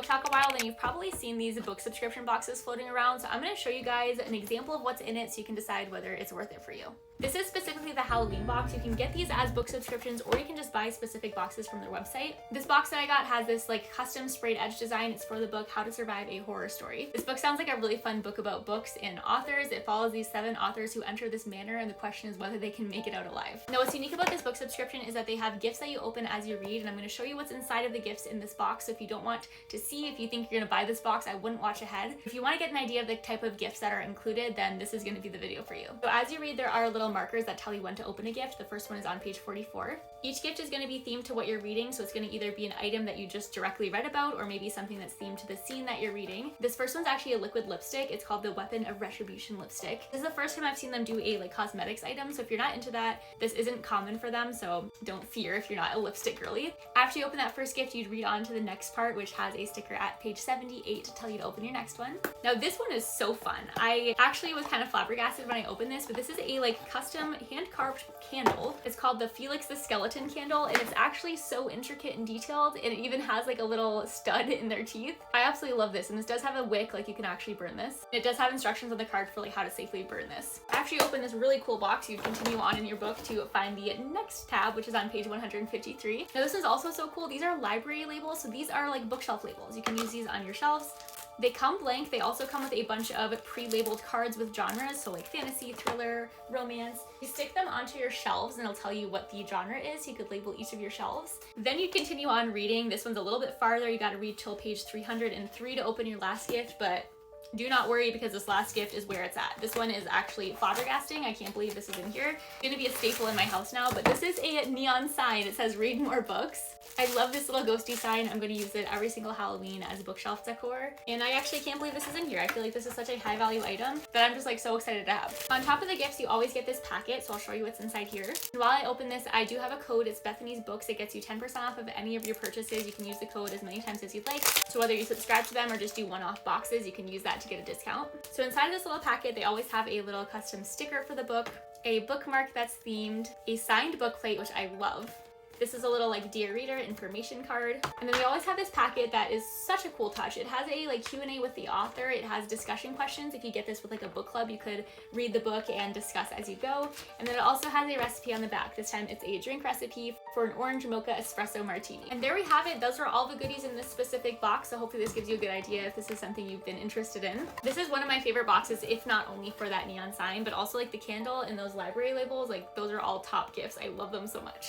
BookTok a while, then you've probably seen these book subscription boxes floating around. So I'm going to show you guys an example of what's in it so you can decide whether it's worth it for you. This is specifically the Halloween box. You can get these as book subscriptions, or you can just buy specific boxes from their website. This box that I got has this like custom sprayed edge design. It's for the book How to Survive a Horror Story. This book sounds like a really fun book about books and authors. It follows these 7 authors who enter this manor, and the question is whether they can make it out alive. Now, what's unique about this book subscription is that they have gifts that you open as you read, and I'm going to show you what's inside of the gifts in this box. So if you don't want to see, if you think you're going to buy this box, I wouldn't watch ahead. If you want to get an idea of the type of gifts that are included, then this is going to be the video for you. So as you read, there are little markers that tell you when to open a gift. The first one is on page 44. Each gift is going to be themed to what you're reading, so it's going to either be an item that you just directly read about, or maybe something that's themed to the scene that you're reading. This first one's actually a liquid lipstick. It's called the Weapon of Retribution lipstick. This is the first time I've seen them do a like cosmetics item, so if you're not into that, this isn't common for them, so don't fear if you're not a lipstick girly. After you open that first gift, you'd read on to the next part, which has a sticker at page 78 to tell you to open your next one. Now this one is so fun. I actually was kind of flabbergasted when I opened this, but this is a like custom hand-carved candle. It's called the Felix the Skeleton candle, and it's actually so intricate and detailed, and it even has like a little stud in their teeth. I absolutely love this, and this does have a wick, like you can actually burn this. It does have instructions on the card for like how to safely burn this. After you open this really cool box, you continue on in your book to find the next tab, which is on page 153. Now this is also so cool. These are library labels, so these are like bookshelf labels. You can use these on your shelves. They come blank. They also come with a bunch of pre-labeled cards with genres, so like fantasy, thriller, romance. You stick them onto your shelves and it'll tell you what the genre is. You could label each of your shelves. Then you continue on reading. This one's a little bit farther. You got to read till page 303 to open your last gift, but do not worry because this last gift is where it's at. This one is actually flabbergasting. I can't believe this is in here. It's gonna be a staple in my house now, but this is a neon sign. It says read more books. I love this little ghosty sign. I'm gonna use it every single Halloween as a bookshelf decor. And I actually can't believe this is in here. I feel like this is such a high value item that I'm just like so excited to have. On top of the gifts, you always get this packet, so I'll show you what's inside here. And while I open this, I do have a code. It's Bethany's Books. It gets you 10% off of any of your purchases. You can use the code as many times as you'd like. So whether you subscribe to them or just do one-off boxes, you can use that to get a discount. So inside of this little packet, they always have a little custom sticker for the book, a bookmark that's themed, a signed book plate, which I love. This is a little like Dear Reader information card. And then we always have this packet that is such a cool touch. It has a like Q&A with the author. It has discussion questions. If you get this with like a book club, you could read the book and discuss as you go. And then it also has a recipe on the back. This time it's a drink recipe for an orange mocha espresso martini. And there we have it. Those are all the goodies in this specific box. So hopefully this gives you a good idea if this is something you've been interested in. This is one of my favorite boxes, if not only for that neon sign, but also like the candle and those library labels. Like those are all top gifts. I love them so much.